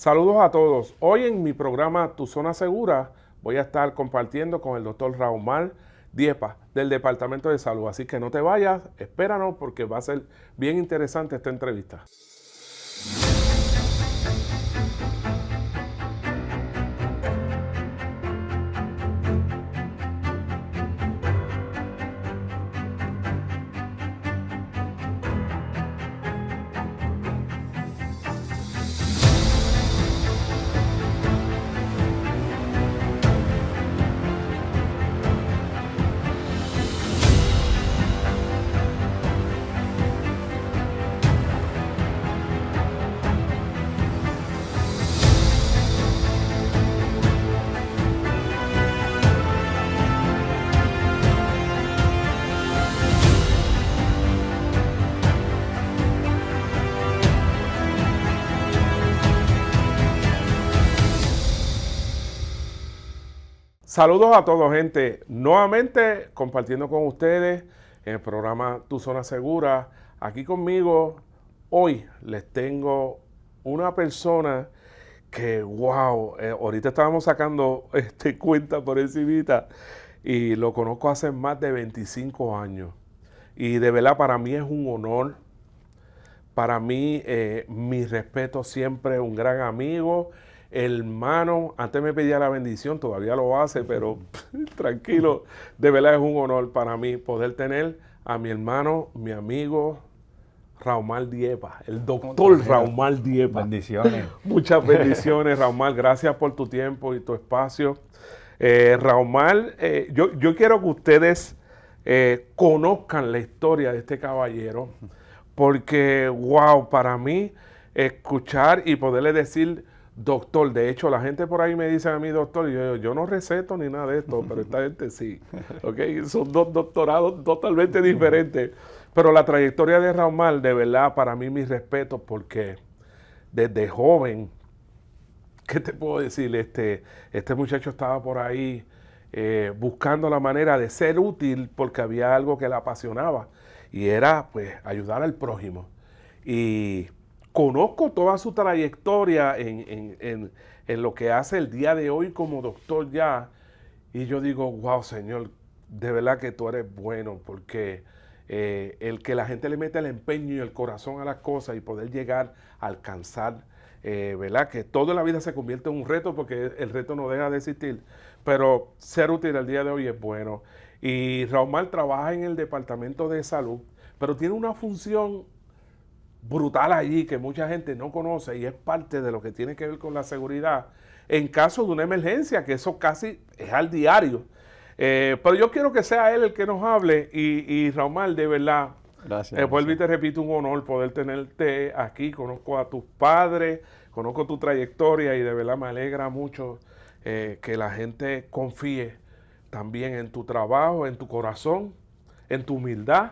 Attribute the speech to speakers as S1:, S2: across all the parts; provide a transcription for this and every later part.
S1: Saludos a todos. Hoy en mi programa Tu Zona Segura voy a estar compartiendo con el doctor Raumald Diepa del Departamento de Salud. Así que no te vayas, espéranos porque va a ser bien interesante esta entrevista. Saludos a todos, gente. Nuevamente compartiendo con ustedes en el programa Tu Zona Segura. Aquí conmigo hoy les tengo una persona que, wow, ahorita estábamos sacando cuenta por encimita y lo conozco hace más de 25 años. Y de verdad para mí es un honor. Para mí, mi respeto siempre, un gran amigo, hermano. Antes me pedía la bendición, todavía lo hace, pero tranquilo, de verdad es un honor para mí poder tener a mi hermano, mi amigo, Raumald Diepa, el doctor Raumald Diepa.
S2: Bendiciones.
S1: Muchas bendiciones, Raumald. Gracias por tu tiempo y tu espacio. Raumald, yo quiero que ustedes conozcan la historia de este caballero. Porque, wow, para mí, escuchar y poderle decir doctor, de hecho, la gente por ahí me dice a mí doctor, y yo no receto ni nada de esto, pero esta gente sí, ¿ok? Son dos doctorados totalmente diferentes, pero la trayectoria de Raumald, de verdad, para mí, mis respetos, porque desde joven, ¿qué te puedo decir? Este muchacho estaba por ahí buscando la manera de ser útil porque había algo que le apasionaba. Y era, pues, ayudar al prójimo. Y conozco toda su trayectoria en lo que hace el día de hoy como doctor ya. Y yo digo, wow, Señor, de verdad que tú eres bueno, porque el que la gente le mete el empeño y el corazón a las cosas y poder llegar a alcanzar, ¿verdad? Que todo en la vida se convierte en un reto, porque el reto no deja de existir. Pero ser útil el día de hoy es bueno. Y Raumald trabaja en el Departamento de Salud, pero tiene una función brutal allí que mucha gente no conoce y es parte de lo que tiene que ver con la seguridad en caso de una emergencia, que eso casi es al diario. Pero yo quiero que sea él el que nos hable y Raumald, de verdad,
S2: Gracias.
S1: vuelvo y te repito, un honor poder tenerte aquí. Conozco a tus padres, conozco tu trayectoria y de verdad me alegra mucho que la gente confíe también en tu trabajo, en tu corazón, en tu humildad.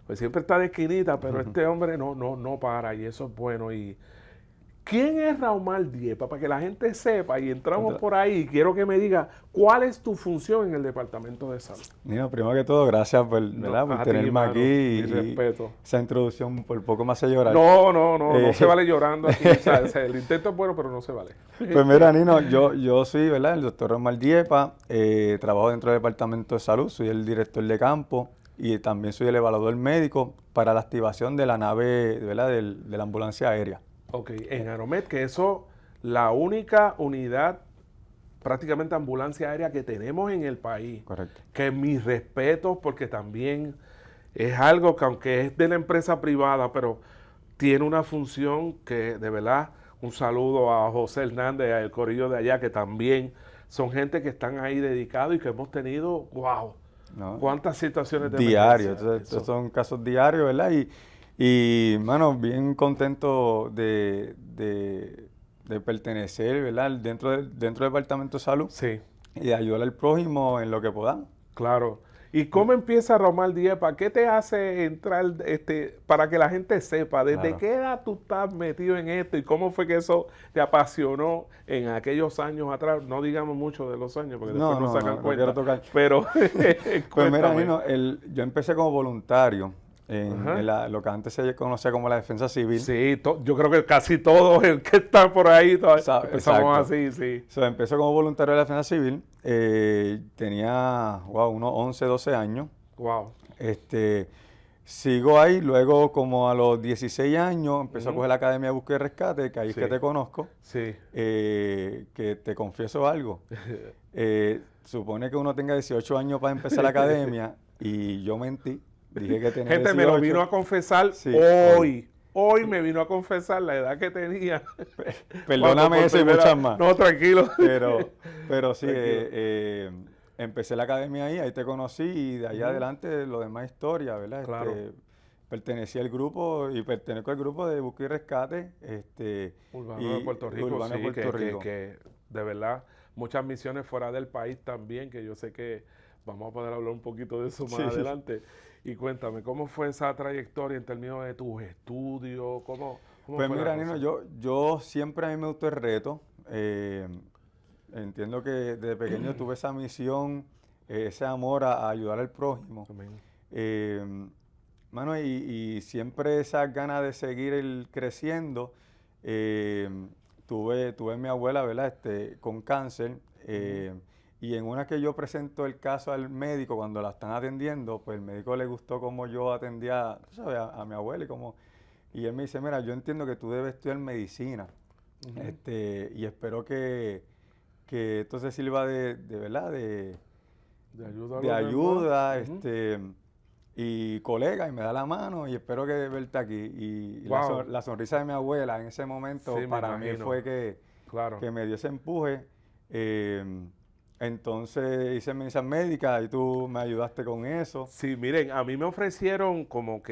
S1: Pues siempre está de esquinita, pero este hombre no para y eso es bueno. Y ¿quién es Raumald Diepa? Para que la gente sepa y entramos por ahí. Quiero que me diga cuál es tu función en el Departamento de Salud.
S2: Mira, primero que todo, gracias por tenerme
S1: hermano,
S2: aquí
S1: mi
S2: y
S1: respeto.
S2: esa introducción por poco me hace llorar.
S1: No se vale llorando aquí. O sea, el intento es bueno, pero no se vale.
S2: Pues mira, Nino, yo soy, ¿verdad?, el doctor Raumald Diepa, trabajo dentro del Departamento de Salud, soy el director de campo y también soy el evaluador médico para la activación de la nave, ¿verdad?, de la ambulancia aérea.
S1: Ok, en Aeromed, que eso, la única unidad prácticamente ambulancia aérea que tenemos en el país.
S2: Correcto.
S1: Que mis respetos, porque también es algo que aunque es de la empresa privada, pero tiene una función que de verdad, un saludo a José Hernández, al corillo de allá, que también son gente que están ahí dedicados y que hemos tenido, wow,
S2: ¿No?
S1: cuántas situaciones de
S2: diarios.
S1: emergencia.
S2: Estos son casos diarios, ¿verdad? Y mano, bien contento de pertenecer, ¿verdad?, dentro del Departamento de Salud.
S1: Sí.
S2: Y de ayudar al prójimo en lo que podamos.
S1: Claro. ¿Y cómo empieza Raumald Diepa? ¿Qué te hace entrar, para que la gente sepa, desde
S2: Claro.
S1: qué edad tú estás metido en esto y cómo fue que eso te apasionó en aquellos años atrás? No digamos mucho de los años porque después no sacan cuenta.
S2: Quiero tocar.
S1: Pero
S2: Pues mira,
S1: cuéntame.
S2: Nino, yo empecé como voluntario lo que antes se conocía como la defensa civil.
S1: Sí, yo creo que casi todos el que están por ahí empezamos
S2: Exacto.
S1: así, sí.
S2: Empecé como voluntario de la defensa civil, tenía unos 11, 12 años.
S1: Wow.
S2: Sigo ahí, luego como a los 16 años empecé a coger la Academia de Búsqueda y Rescate, que ahí es que te conozco.
S1: Sí.
S2: Que te confieso algo. Supone que uno tenga 18 años para empezar la academia y yo mentí. Dije que tenía
S1: Gente,
S2: 18.
S1: me lo vino a confesar hoy. Hoy me vino a confesar la edad que tenía.
S2: Perdóname eso y muchas más.
S1: No, tranquilo.
S2: Pero sí, empecé la academia ahí te conocí y de ahí adelante lo demás historia, ¿verdad?
S1: Claro.
S2: Pertenecí al grupo y pertenezco al grupo de Búsqueda y Rescate.
S1: Urbano de Puerto Rico,
S2: Urbano de Puerto Rico.
S1: Que de verdad, muchas misiones fuera del país también, que yo sé que vamos a poder hablar un poquito de eso más adelante. Y cuéntame, ¿cómo fue esa trayectoria en términos de tus estudios? ¿Cómo
S2: pues
S1: fue
S2: mira, Nino, yo siempre a mí me gustó el reto. Entiendo que desde pequeño tuve esa misión, ese amor a ayudar al prójimo. Mano, y siempre esas ganas de seguir creciendo. Tuve mi abuela, ¿verdad? Con cáncer. Y en una que yo presento el caso al médico cuando la están atendiendo, pues el médico le gustó cómo yo atendía, tú sabes, a mi abuela y él me dice, mira, yo entiendo que tú debes estudiar medicina. Y espero que esto se sirva de verdad, de ayuda, y colega, y me da la mano, y espero que verte aquí. Y la sonrisa de mi abuela en ese momento para mí fue que me dio ese empuje. Entonces hice medicina médica y tú me ayudaste con eso.
S1: Sí, miren, a mí me ofrecieron como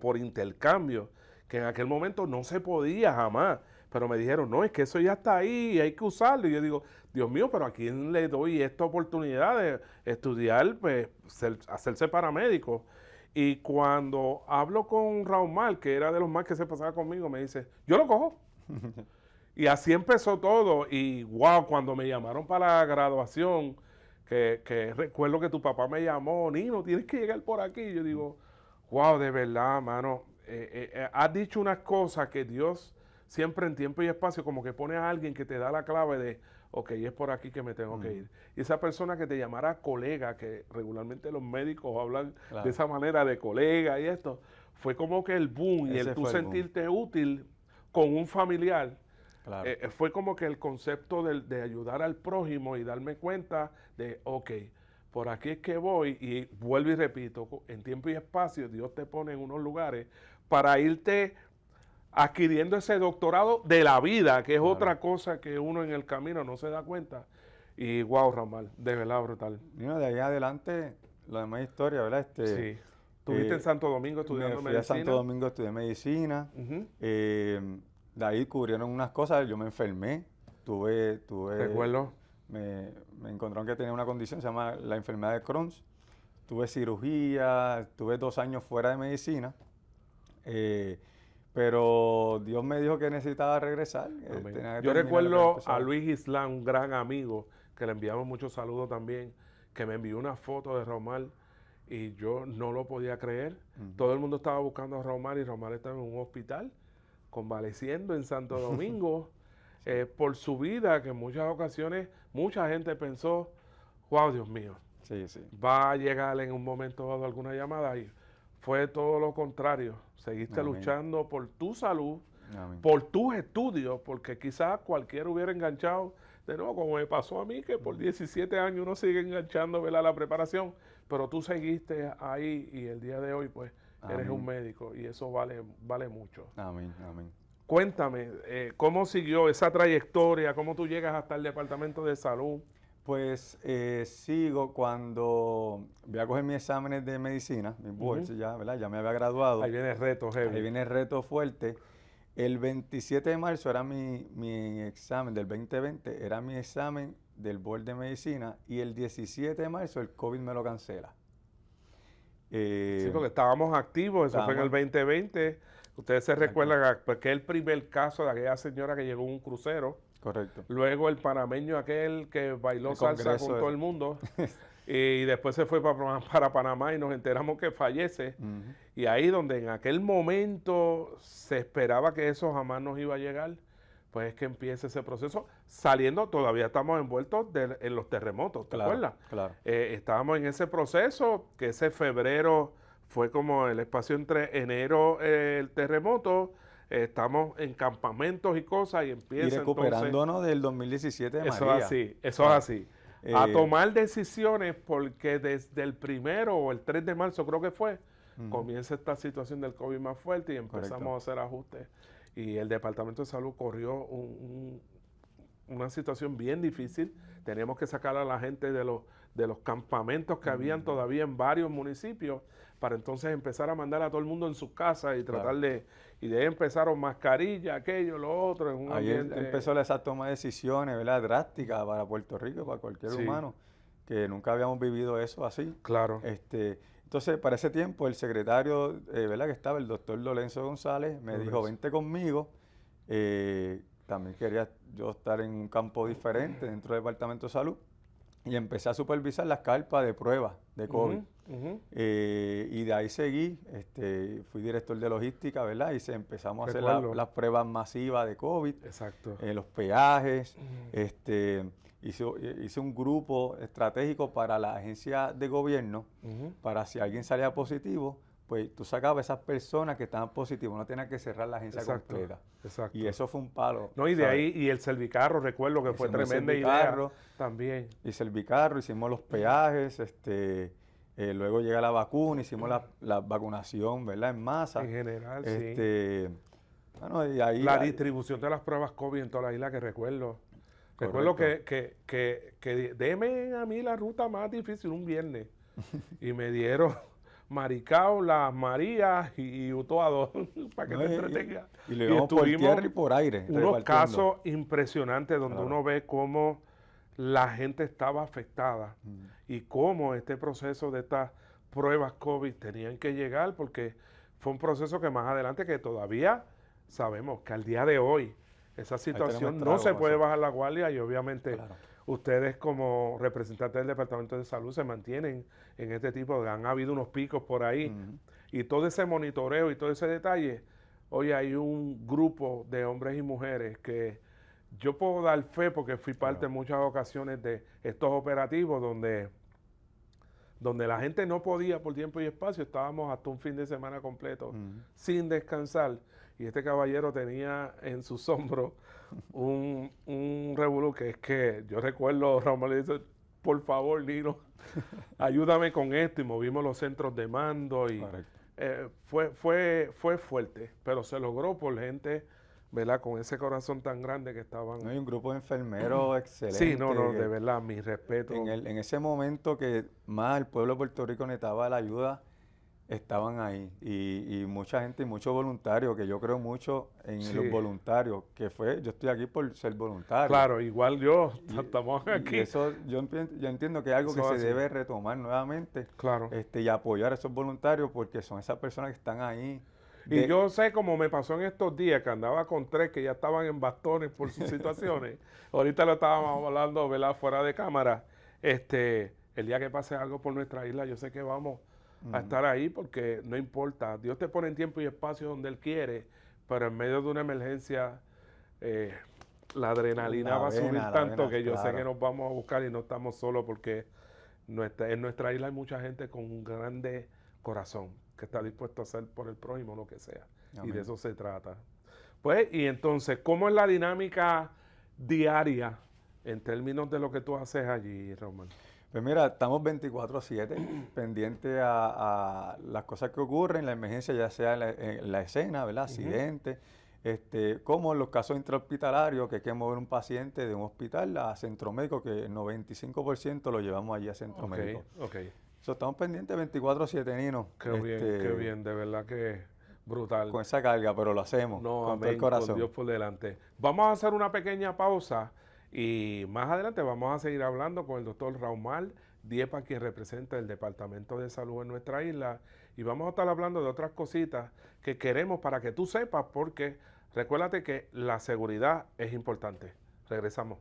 S1: por intercambio, que en aquel momento no se podía jamás, pero me dijeron, no, es que eso ya está ahí y hay que usarlo. Y yo digo, Dios mío, pero ¿a quién le doy esta oportunidad de estudiar, pues, hacerse paramédico? Y cuando hablo con Raúl Mal, que era de los más que se pasaba conmigo, me dice, yo lo cojo. Y así empezó todo. Y wow, cuando me llamaron para la graduación, que recuerdo que tu papá me llamó, Nino, tienes que llegar por aquí. Y yo digo, wow, de verdad, mano, has dicho unas cosas que Dios siempre en tiempo y espacio como que pone a alguien que te da la clave de, ok, es por aquí que me tengo que ir. Y esa persona que te llamara colega, que regularmente los médicos hablan de esa manera de colega y esto, fue como que el boom y el tú sentirte útil con un familiar.
S2: Claro.
S1: Fue como que el concepto de ayudar al prójimo y darme cuenta de, ok, por aquí es que voy, y vuelvo y repito, en tiempo y espacio Dios te pone en unos lugares para irte adquiriendo ese doctorado de la vida, que es otra cosa que uno en el camino no se da cuenta. Y wow, Ramal, de verdad brutal.
S2: Mira, de ahí adelante, la demás historia, ¿verdad?
S1: Sí. ¿Estuviste en Santo Domingo estudiando medicina?
S2: Fui a Santo Domingo, estudié medicina. De ahí cubrieron unas cosas, yo me enfermé,
S1: Recuerdo.
S2: Me encontraron que tenía una condición, se llama la enfermedad de Crohn. Tuve cirugía, tuve 2 años fuera de medicina, pero Dios me dijo que necesitaba regresar.
S1: Yo recuerdo a Luis Islam, un gran amigo, que le enviamos muchos saludos también, que me envió una foto de Raumar y yo no lo podía creer. Todo el mundo estaba buscando a Raumar y Raumar estaba en un hospital convaleciendo en Santo Domingo por su vida, que en muchas ocasiones mucha gente pensó, wow, Dios mío, va a llegar en un momento dado alguna llamada, y fue todo lo contrario. Seguiste luchando por tu salud, por tus estudios, porque quizás cualquiera hubiera enganchado, de nuevo, como me pasó a mí, que por 17 años uno sigue enganchando, ¿verdad?, la preparación, pero tú seguiste ahí y el día de hoy, pues, eres un médico y eso vale mucho.
S2: Amén, amén.
S1: Cuéntame, ¿cómo siguió esa trayectoria? ¿Cómo tú llegas hasta el Departamento de Salud?
S2: Pues sigo cuando voy a coger mis exámenes de medicina, mis boards ya, ¿verdad? Ya me había graduado.
S1: Ahí viene el reto, heavy.
S2: Ahí viene el reto fuerte. El 27 de marzo era mi examen del 2020, era mi examen del board de medicina, y el 17 de marzo el COVID me lo cancela.
S1: Sí, porque estábamos activos, eso fue en el 2020. Ustedes se recuerdan que el primer caso de aquella señora que llegó en un crucero.
S2: Correcto.
S1: Luego el panameño aquel que bailó salsa con todo el mundo. y después se fue para Panamá y nos enteramos que fallece. Y ahí donde en aquel momento se esperaba que eso jamás nos iba a llegar, pues es que empieza ese proceso. Saliendo, todavía estamos envueltos en los terremotos, ¿te acuerdas?
S2: Claro.
S1: Estábamos en ese proceso, que ese febrero fue como el espacio entre enero, el terremoto, estamos en campamentos y cosas y empieza
S2: Y recuperándonos del 2017 de
S1: eso
S2: María.
S1: es así, eso es así. A tomar decisiones porque desde el 1 o el 3 de marzo creo que fue, comienza esta situación del COVID más fuerte y empezamos a hacer ajustes. Y el Departamento de Salud corrió una situación bien difícil. Teníamos que sacar a la gente de los campamentos que habían todavía en varios municipios para entonces empezar a mandar a todo el mundo en sus casas y tratar y de ahí empezaron mascarilla, aquello, lo otro. En un
S2: ahí
S1: ambiente,
S2: empezó esa toma de decisiones, ¿verdad? Drásticas para Puerto Rico, para cualquier humano, que nunca habíamos vivido eso así.
S1: Claro.
S2: Entonces, para ese tiempo, el secretario, ¿verdad? Que estaba, el doctor Lorenzo González, me dijo, vente conmigo. También quería yo estar en un campo diferente dentro del Departamento de Salud y empecé a supervisar las carpas de pruebas de COVID. Y de ahí seguí, fui director de logística, ¿verdad? Y empezamos a hacer las pruebas masivas de COVID.
S1: Exacto.
S2: Los peajes, hice un grupo estratégico para la agencia de gobierno, para si alguien salía positivo, pues tú sacabas a esas personas que estaban positivas, no tenías que cerrar la agencia completa.
S1: Exacto.
S2: Y eso fue un palo.
S1: No, y de ahí, y el Servicarro, recuerdo que fue tremenda idea también.
S2: Y Servicarro, hicimos los peajes, luego llega la vacuna, hicimos la vacunación, ¿verdad? En masa.
S1: En general,
S2: Bueno, y ahí
S1: la distribución de las pruebas COVID en toda la isla que recuerdo. Recuerdo que deme a mí la ruta más difícil un viernes. Y me dieron Maricao, Las Marías y Utuado para que te entretengas.
S2: Y lo íbamos por tierra y por aire.
S1: Unos casos impresionantes donde uno ve cómo la gente estaba afectada y cómo este proceso de estas pruebas COVID tenían que llegar, porque fue un proceso que más adelante, que todavía sabemos que al día de hoy esa situación no se puede bajar la guardia y obviamente ustedes como representantes del Departamento de Salud se mantienen en este tipo de... Han habido unos picos por ahí y todo ese monitoreo y todo ese detalle. Hoy hay un grupo de hombres y mujeres que yo puedo dar fe porque fui parte en muchas ocasiones de estos operativos donde la gente no podía por tiempo y espacio, estábamos hasta un fin de semana completo sin descansar. Y este caballero tenía en sus hombros un revolú que es que yo recuerdo, Ramón le dice, por favor, Nino, ayúdame con esto, y movimos los centros de mando y fue fuerte, pero se logró por gente, ¿verdad? Con ese corazón tan grande que estaban.
S2: No, hay un grupo de enfermeros excelente.
S1: Sí, de verdad, mi respeto.
S2: En ese momento que más el pueblo de Puerto Rico necesitaba la ayuda, estaban ahí. Y mucha gente y muchos voluntarios, que yo creo mucho en los voluntarios, yo estoy aquí por ser voluntario.
S1: Claro, igual estamos aquí.
S2: Y eso yo entiendo que es algo que se debe retomar nuevamente.
S1: Claro.
S2: Y apoyar a esos voluntarios porque son esas personas que están ahí.
S1: Y yo sé, como me pasó en estos días, que andaba con 3 que ya estaban en bastones por sus situaciones. Ahorita lo estábamos hablando, ¿verdad? Fuera de cámara. El día que pase algo por nuestra isla, yo sé que vamos a estar ahí, porque no importa. Dios te pone en tiempo y espacio donde Él quiere, pero en medio de una emergencia, la adrenalina va a subir tanto que yo sé que nos vamos a buscar y no estamos solos, porque en nuestra isla hay mucha gente con un grande corazón que está dispuesto a hacer por el prójimo lo que sea. Amén. Y de eso se trata. Pues, y entonces, ¿cómo es la dinámica diaria en términos de lo que tú haces allí, Román?
S2: Pues mira, estamos 24/7 pendientes a las cosas que ocurren, la emergencia, ya sea en la escena, ¿verdad? Accidentes, como en los casos intrahospitalarios, que hay que mover un paciente de un hospital a centro médico, que el 95% lo llevamos allí a centro médico. Estamos pendientes 24/7, Nino.
S1: Qué bien, de verdad que brutal.
S2: Con esa carga, pero lo hacemos con todo el corazón.
S1: Con Dios por delante. Vamos a hacer una pequeña pausa y más adelante vamos a seguir hablando con el doctor Raumal Diepa, quien representa el Departamento de Salud en nuestra isla, y vamos a estar hablando de otras cositas que queremos para que tú sepas, porque recuérdate que la seguridad es importante. Regresamos.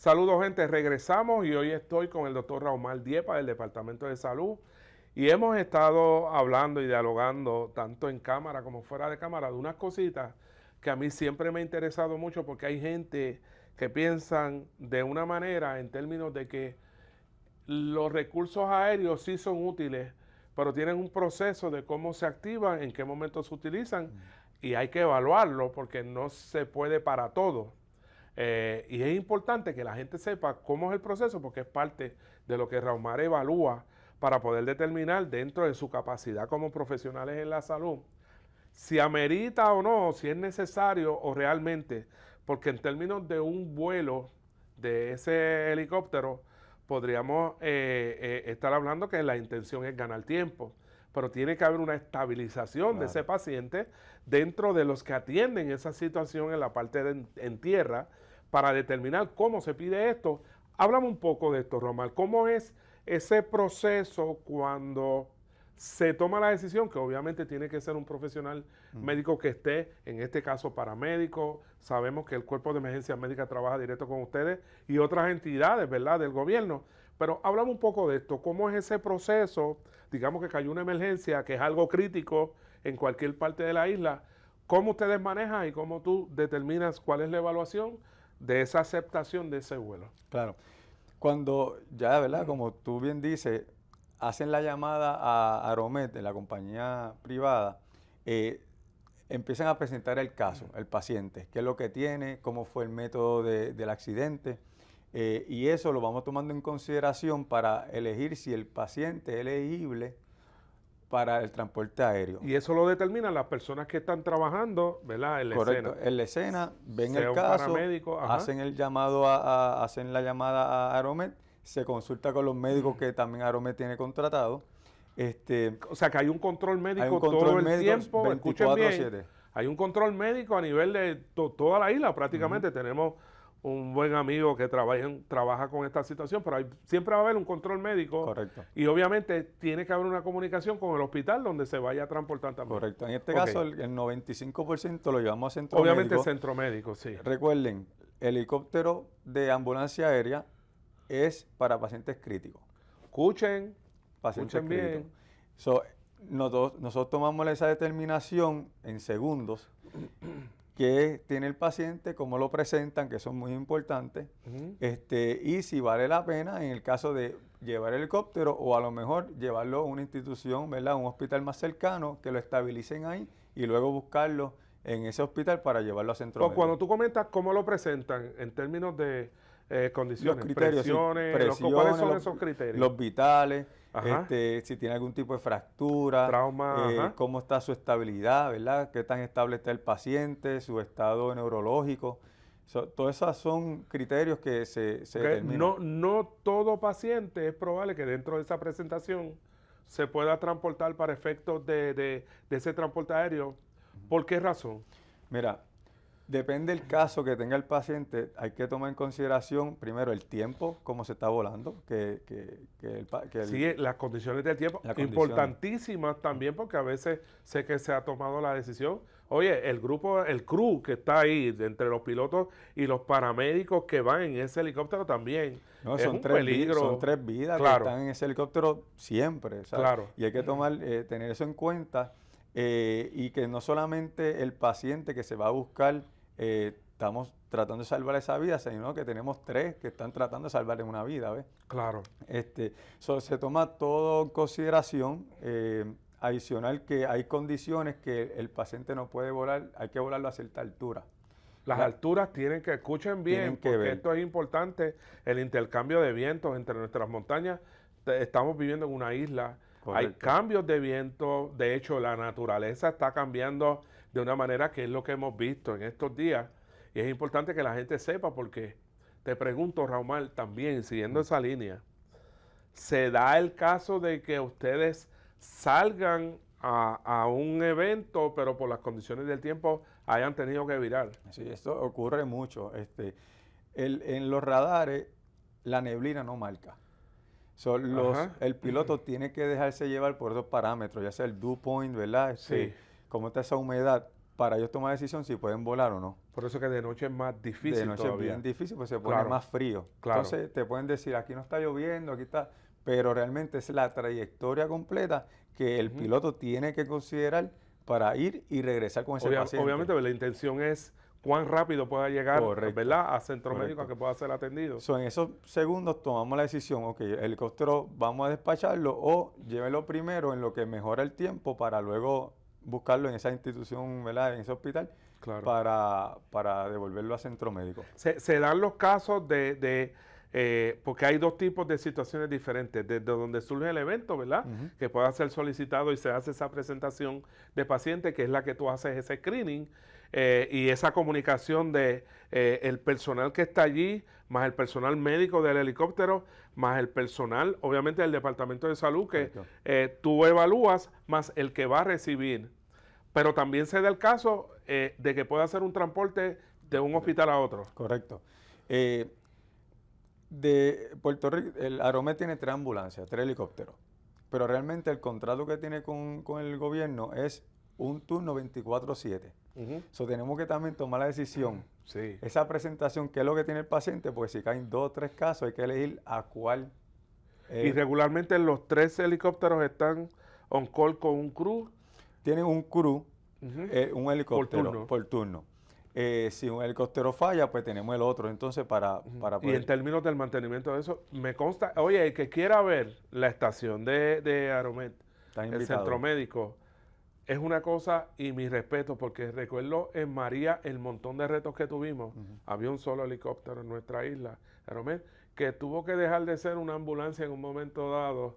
S1: Saludos, gente. Regresamos y hoy estoy con el doctor Raumald Diepa del Departamento de Salud y hemos estado hablando y dialogando tanto en cámara como fuera de cámara de unas cositas que a mí siempre me ha interesado mucho porque hay gente que piensan de una manera en términos de que los recursos aéreos sí son útiles, pero tienen un proceso de cómo se activan, en qué momento se utilizan y hay que evaluarlo porque no se puede para todo. Y es importante que la gente sepa cómo es el proceso porque es parte de lo que Raumald evalúa para poder determinar dentro de su capacidad como profesionales en la salud si amerita o no, si es necesario o realmente, porque en términos de un vuelo de ese helicóptero podríamos estar hablando que la intención es ganar tiempo, pero tiene que haber una estabilización de ese paciente dentro de los que atienden esa situación en la parte en tierra para determinar cómo se pide esto. Háblame un poco de esto, Raumald. ¿Cómo es ese proceso cuando se toma la decisión, que obviamente tiene que ser un profesional médico que esté, en este caso paramédico? Sabemos que el Cuerpo de Emergencia Médica trabaja directo con ustedes y otras entidades, ¿verdad?, del gobierno. Pero háblame un poco de esto. ¿Cómo es ese proceso? Digamos que cayó una emergencia, que es algo crítico en cualquier parte de la isla. ¿Cómo ustedes manejan y cómo tú determinas cuál es la evaluación de esa aceptación de ese vuelo?
S2: Claro. Cuando ya, ¿verdad? Como tú bien dices, hacen la llamada a Aeromet, de la compañía privada, empiezan a presentar el caso, el paciente, qué es lo que tiene, cómo fue el método del accidente, y eso lo vamos tomando en consideración para elegir si el paciente es elegible para el transporte aéreo.
S1: Y eso lo determinan las personas que están trabajando, ¿verdad?, en la
S2: Correcto.
S1: escena.
S2: En la escena ven
S1: Sea
S2: el
S1: un
S2: caso,
S1: paramédico,
S2: hacen el llamado hacen la llamada a Aeromet, se consulta con los médicos que también Aeromet tiene contratado.
S1: O sea que hay un control médico
S2: Hay un control
S1: todo el
S2: médico
S1: tiempo. Escuchen bien,
S2: 24/7.
S1: hay un control médico a nivel de toda la isla prácticamente. Tenemos un buen amigo que trabaja con esta situación, pero siempre va a haber un control médico.
S2: Correcto.
S1: Y obviamente tiene que haber una comunicación con el hospital donde se vaya a transportar también.
S2: Correcto. En este caso, el 95% lo llevamos a centro
S1: Obviamente
S2: médico.
S1: centro médico, sí.
S2: Recuerden, el helicóptero de ambulancia aérea es para pacientes críticos.
S1: Escuchen
S2: Pacientes
S1: bien.
S2: críticos. Nosotros tomamos esa determinación en segundos. Qué tiene el paciente, cómo lo presentan, que son muy importantes, y si vale la pena en el caso de llevar el helicóptero o a lo mejor llevarlo a una institución, ¿verdad?, un hospital más cercano, que lo estabilicen ahí y luego buscarlo en ese hospital para llevarlo a centro médico.
S1: Cuando tú comentas cómo lo presentan en términos de condiciones,
S2: Los criterios,
S1: presiones, ¿cuáles son esos criterios?
S2: Los vitales, si tiene algún tipo de fractura,
S1: trauma,
S2: cómo está su estabilidad, ¿verdad? Qué tan estable está el paciente, su estado neurológico. Todos esos son criterios que se determinan.
S1: No todo paciente es probable que dentro de esa presentación se pueda transportar para efectos de ese transporte aéreo. ¿Por qué razón?
S2: Mira, depende del caso que tenga el paciente, hay que tomar en consideración primero el tiempo, cómo se está volando,
S1: sí, las condiciones del tiempo, importantísimas también porque a veces sé que se ha tomado la decisión. Oye, el crew que está ahí, entre los pilotos y los paramédicos que van en ese helicóptero también, es un peligro.
S2: Son 3 vidas que están en ese helicóptero siempre, ¿sabes?
S1: Claro.
S2: Y hay que tener eso en cuenta, y que no solamente el paciente que se va a buscar, estamos tratando de salvar esa vida, sino que tenemos 3 que están tratando de salvarle una vida, ¿ves?
S1: Claro.
S2: Se toma todo en consideración, adicional que hay condiciones que el paciente no puede volar, hay que volarlo a cierta altura.
S1: Las alturas tienen que, escuchen bien, porque esto es importante, el intercambio de vientos entre nuestras montañas. Estamos viviendo en una isla. Correcto. Hay cambios de viento, de hecho la naturaleza está cambiando de una manera que es lo que hemos visto en estos días y es importante que la gente sepa porque te pregunto, Raumald, también siguiendo esa línea, ¿se da el caso de que ustedes salgan a un evento pero por las condiciones del tiempo hayan tenido que virar?
S2: Sí, esto ocurre mucho. En los radares la neblina no marca. El piloto tiene que dejarse llevar por esos parámetros, ya sea el dew point, ¿verdad?
S1: Sí.
S2: Cómo está esa humedad, para ellos tomar decisión si pueden volar o no.
S1: Por eso que de noche es más difícil
S2: De noche
S1: todavía.
S2: es bien difícil, pues se pone
S1: Claro,
S2: más frío.
S1: claro.
S2: Entonces te pueden decir, aquí no está lloviendo, aquí está, pero realmente es la trayectoria completa que el piloto tiene que considerar para ir y regresar con ese paciente.
S1: Obviamente, pues, la intención es cuán rápido pueda llegar,
S2: Correcto,
S1: ¿verdad?, a centro
S2: correcto.
S1: médico a que pueda ser atendido.
S2: En esos segundos tomamos la decisión, ok, el helicóptero vamos a despacharlo o llévelo primero en lo que mejora el tiempo para luego buscarlo en esa institución, ¿verdad?, en ese hospital,
S1: Claro.
S2: para devolverlo a centro médico.
S1: Se dan los casos porque hay dos tipos de situaciones diferentes, desde donde surge el evento, ¿verdad? Que pueda ser solicitado y se hace esa presentación de paciente, que es la que tú haces ese screening, y esa comunicación de el personal que está allí, más el personal médico del helicóptero, más el personal, obviamente, del Departamento de Salud, que tú evalúas, más el que va a recibir. Pero también se da el caso de que pueda hacer un transporte de un hospital a otro.
S2: Correcto. De Puerto Rico, el Aeromet tiene 3 ambulancias, 3 helicópteros, pero realmente el contrato que tiene con el gobierno es un turno 24/7. Tenemos que también tomar la decisión, esa presentación, qué es lo que tiene el paciente, porque si caen 2 o 3 casos hay que elegir a cuál.
S1: Y regularmente los 3 helicópteros están on call con un crew.
S2: Tienen un crew, un helicóptero por turno. Si un helicóptero falla, pues tenemos el otro, entonces para poder...
S1: Y en términos del mantenimiento de eso, me consta, oye, el que quiera ver la estación de Aeromet, el centro médico, es una cosa, y mi respeto, porque recuerdo en María el montón de retos que tuvimos. Había un solo helicóptero en nuestra isla, Aeromet, que tuvo que dejar de ser una ambulancia en un momento dado,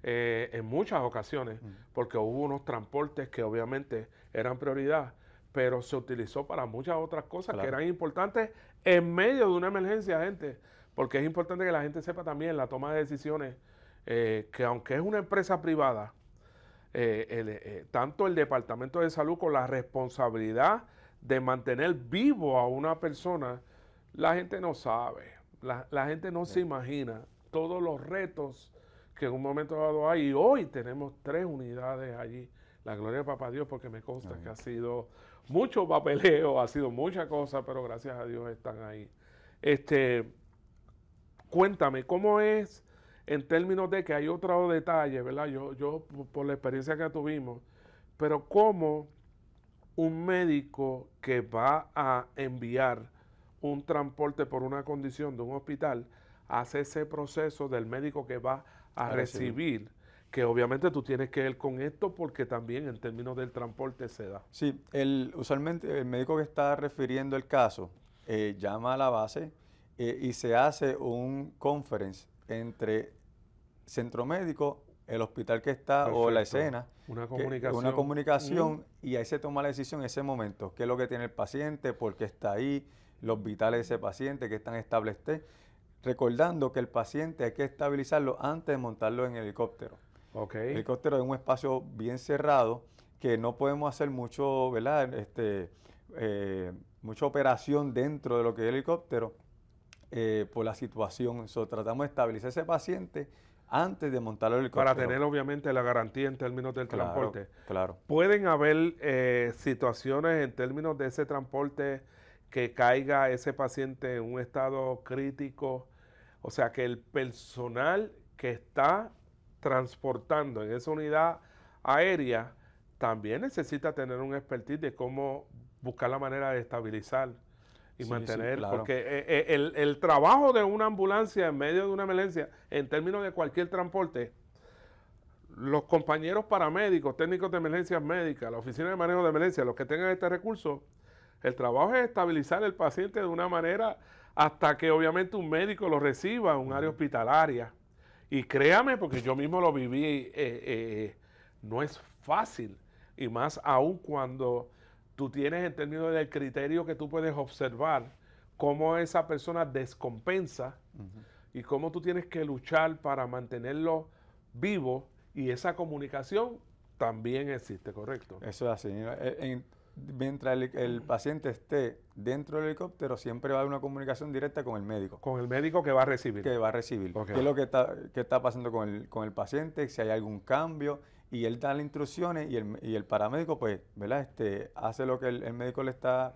S1: en muchas ocasiones, porque hubo unos transportes que obviamente eran prioridad, pero se utilizó para muchas otras cosas que eran importantes en medio de una emergencia, gente, porque es importante que la gente sepa también la toma de decisiones, que aunque es una empresa privada, tanto el Departamento de Salud con la responsabilidad de mantener vivo a una persona, la gente no sabe, la gente no se imagina todos los retos que en un momento dado hay, y hoy tenemos 3 unidades allí. La gloria de Papá Dios, porque me consta que ha sido mucho papeleo, ha sido mucha cosa, pero gracias a Dios están ahí. Cuéntame, ¿cómo es en términos de que hay otro detalle, ¿verdad? Yo por la experiencia que tuvimos, pero cómo un médico que va a enviar un transporte por una condición de un hospital hace ese proceso del médico que va a recibir, que obviamente tú tienes que ver con esto porque también en términos del transporte se da.
S2: Sí, usualmente el médico que está refiriendo el caso llama a la base y se hace un conference entre centro médico, el hospital que está o la escena.
S1: Una comunicación.
S2: Una comunicación y ahí se toma la decisión en ese momento. ¿Qué es lo que tiene el paciente? ¿Por qué está ahí? Los vitales de ese paciente, qué tan estable esté. Recordando que el paciente hay que estabilizarlo antes de montarlo en el helicóptero. El helicóptero es un espacio bien cerrado que no podemos hacer mucho, ¿verdad? Mucha operación dentro de lo que es el helicóptero por la situación. Tratamos de estabilizar ese paciente antes de montarlo en el helicóptero.
S1: Para tener obviamente la garantía en términos del transporte.
S2: Claro.
S1: ¿Pueden haber situaciones en términos de ese transporte que caiga ese paciente en un estado crítico? O sea, que el personal que está transportando en esa unidad aérea también necesita tener un expertise de cómo buscar la manera de estabilizar y mantener, porque el trabajo de una ambulancia en medio de una emergencia, en términos de cualquier transporte, los compañeros paramédicos, técnicos de emergencias médicas, la oficina de manejo de emergencia, los que tengan este recurso, el trabajo es estabilizar el paciente de una manera hasta que obviamente un médico lo reciba en un área hospitalaria. Y créame, porque yo mismo lo viví, no es fácil, y más aún cuando tú tienes en términos del criterio que tú puedes observar cómo esa persona descompensa y cómo tú tienes que luchar para mantenerlo vivo, y esa comunicación también existe, ¿correcto?
S2: Eso es así. Mientras el paciente esté dentro del helicóptero, siempre va a haber una comunicación directa con el médico.
S1: Con el médico que va a recibir.
S2: Que va a recibir. ¿Qué es lo que está pasando con el paciente? Si hay algún cambio, y él da las instrucciones y el paramédico, pues, ¿verdad? Hace lo que el médico le está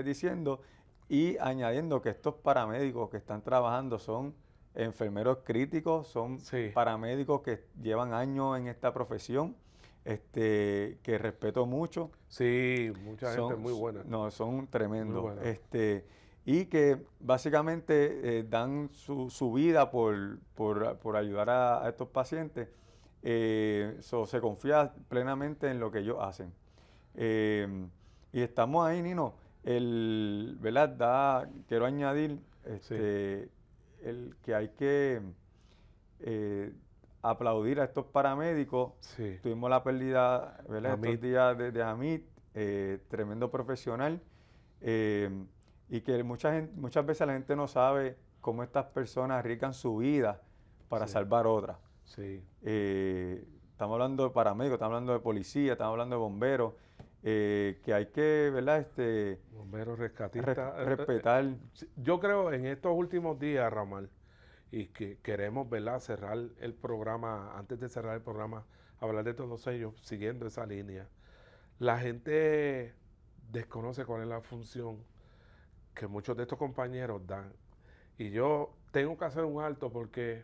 S2: diciendo, y añadiendo que estos paramédicos que están trabajando son enfermeros críticos, son
S1: Sí,
S2: paramédicos que llevan años en esta profesión, que respeto mucho,
S1: sí, mucha gente muy buena,
S2: no, son
S1: muy
S2: tremendos,
S1: buena.
S2: y que básicamente dan su vida por ayudar a estos pacientes. Se confía plenamente en lo que ellos hacen. Eh, y estamos ahí, Nino. ¿Verdad? Quiero añadir
S1: Sí,
S2: el que hay que eh, aplaudir a estos paramédicos.
S1: sí.
S2: Tuvimos la pérdida, ¿verdad? Estos
S1: Amit,
S2: días de Hamid, tremendo profesional, eh, y que muchas veces la gente no sabe cómo estas personas arriesgan su vida para
S1: sí,
S2: salvar otras.
S1: sí.
S2: Estamos hablando de paramédicos, estamos hablando de policía, estamos hablando de bomberos, que hay que, ¿verdad?
S1: Bomberos rescatistas.
S2: Respetar.
S1: Sí, yo creo en estos últimos días, Ramal, y que queremos, ¿verdad?, cerrar el programa, antes de cerrar el programa, hablar de todos ellos, siguiendo esa línea. La gente desconoce cuál es la función que muchos de estos compañeros dan. Y yo tengo que hacer un alto porque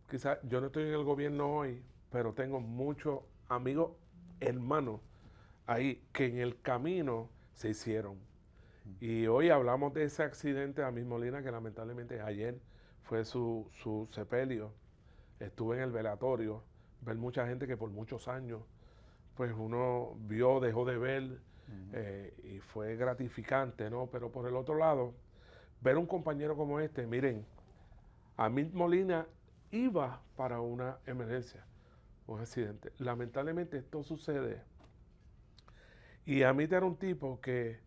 S1: quizás yo no estoy en el gobierno hoy, pero tengo muchos amigos, hermanos, ahí que en el camino se hicieron. Y hoy hablamos de ese accidente a Miss Molina, que lamentablemente ayer fue su sepelio. Estuve en el velatorio, ver mucha gente que por muchos años, pues uno vio, dejó de ver, y fue gratificante, ¿no? Pero por el otro lado, ver un compañero como este, miren, Amit Molina iba para una emergencia, un accidente. Lamentablemente esto sucede. Y Amit era un tipo que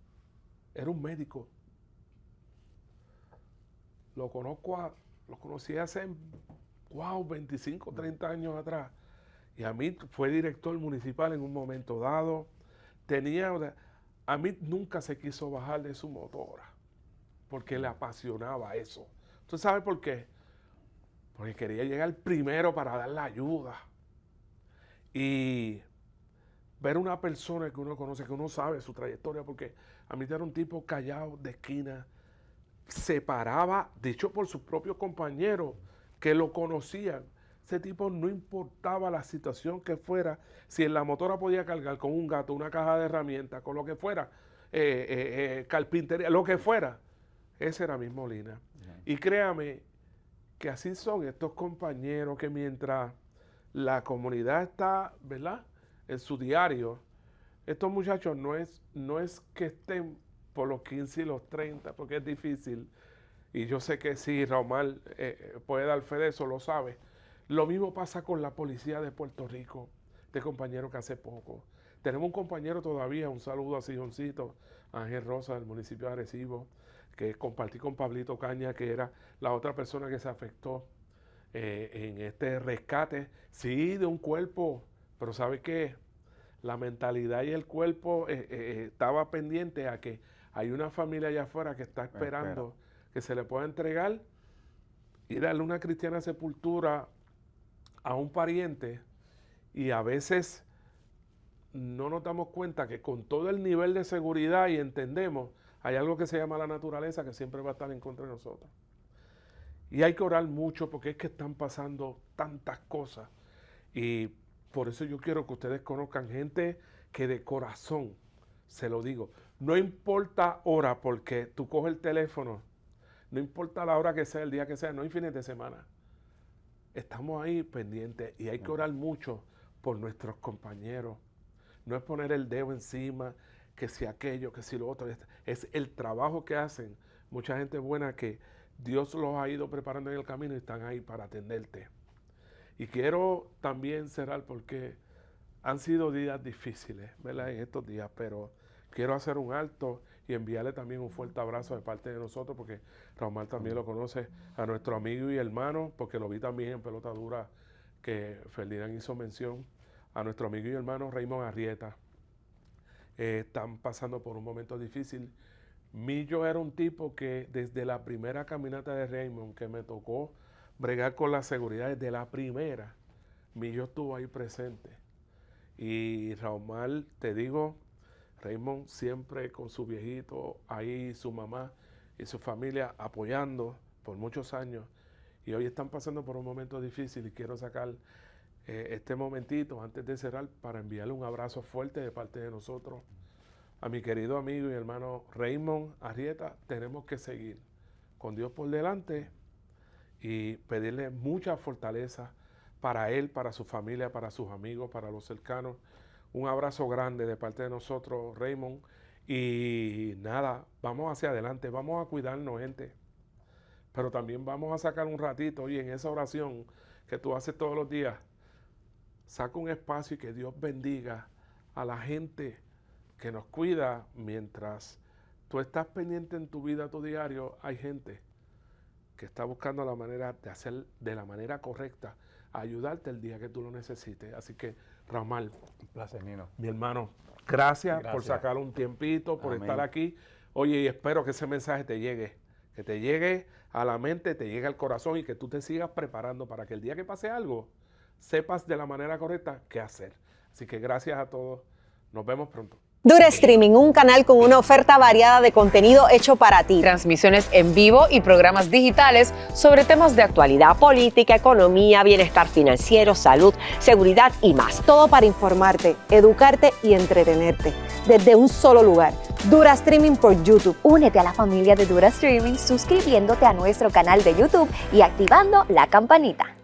S1: era un médico. Lo conozco, lo conocí hace, wow, 25, 30 años atrás. Y Amit fue director municipal en un momento dado. Amit nunca se quiso bajar de su motora porque le apasionaba eso. ¿Tú sabes por qué? Porque quería llegar primero para dar la ayuda. Y ver una persona que uno conoce, que uno sabe su trayectoria, porque Amit era un tipo callado de esquina, se paraba, dicho por sus propios compañeros que lo conocían. Ese tipo no importaba la situación que fuera, si en la motora podía cargar con un gato, una caja de herramientas, con lo que fuera, carpintería, lo que fuera. Ese era mismo Molina. Y créame que así son estos compañeros que mientras la comunidad está, ¿verdad?, en su diario, estos muchachos no es que estén por los 15 y los 30, porque es difícil. Y yo sé que sí, Raúl puede dar fe de eso, lo sabe. Lo mismo pasa con la policía de Puerto Rico, este compañero que hace poco. Tenemos un compañero todavía, un saludo a Sijoncito, Ángel Rosa, del municipio de Arecibo, que compartí con Pablito Caña, que era la otra persona que se afectó en este rescate, sí, de un cuerpo, pero ¿sabe qué? La mentalidad y el cuerpo estaba pendiente a que hay una familia allá afuera que está
S2: Espera.
S1: esperando que se le pueda entregar y darle una cristiana sepultura a un pariente, y a veces no nos damos cuenta que con todo el nivel de seguridad y entendemos, hay algo que se llama la naturaleza que siempre va a estar en contra de nosotros. Y hay que orar mucho porque es que están pasando tantas cosas. Y por eso yo quiero que ustedes conozcan gente que de corazón, se lo digo, no importa hora, porque tú coges el teléfono, no importa la hora que sea, el día que sea, no hay fines de semana. Estamos ahí pendientes y hay que orar mucho por nuestros compañeros. No es poner el dedo encima, que si aquello, que si lo otro. Es el trabajo que hacen mucha gente buena que Dios los ha ido preparando en el camino y están ahí para atenderte. Y quiero también cerrar porque han sido días difíciles, ¿verdad? En estos días, pero quiero hacer un alto y enviarle también un fuerte abrazo de parte de nosotros, porque Raúl también lo conoce, a nuestro amigo y hermano, porque lo vi también en Pelota Dura, que Ferdinand hizo mención, a nuestro amigo y hermano Raymond Arrieta. Están pasando por un momento difícil. Millo era un tipo que desde la primera caminata de Raymond, que me tocó bregar con la seguridad desde la primera, Millo estuvo ahí presente. Y Raúl, te digo, Raymond siempre con su viejito, ahí su mamá y su familia apoyando por muchos años. Y hoy están pasando por un momento difícil y quiero sacar este momentito antes de cerrar para enviarle un abrazo fuerte de parte de nosotros a mi querido amigo y hermano Raymond Arrieta. Tenemos que seguir con Dios por delante y pedirle mucha fortaleza para él, para su familia, para sus amigos, para los cercanos. Un abrazo grande de parte de nosotros, Raymond. Y nada, vamos hacia adelante, vamos a cuidarnos, gente. Pero también vamos a sacar un ratito, y en esa oración que tú haces todos los días, saca un espacio y que Dios bendiga a la gente que nos cuida mientras tú estás pendiente en tu vida, tu diario. Hay gente que está buscando la manera de hacer de la manera correcta, ayudarte el día que tú lo necesites. Así que, Ramal,
S2: Un placer, Nino.
S1: mi hermano, gracias por sacar un tiempito, por estar aquí. Oye, y espero que ese mensaje te llegue, que te llegue a la mente, te llegue al corazón y que tú te sigas preparando para que el día que pase algo, sepas de la manera correcta qué hacer. Así que gracias a todos. Nos vemos pronto.
S3: Dura Streaming, un canal con una oferta variada de contenido hecho para ti.
S4: Transmisiones en vivo y programas digitales sobre temas de actualidad,
S3: Política, economía, bienestar financiero, salud, seguridad y más.
S5: Todo para informarte, educarte y entretenerte. Desde un solo lugar. Dura Streaming por YouTube.
S6: Únete a la familia de Dura Streaming suscribiéndote a nuestro canal de YouTube y activando la campanita.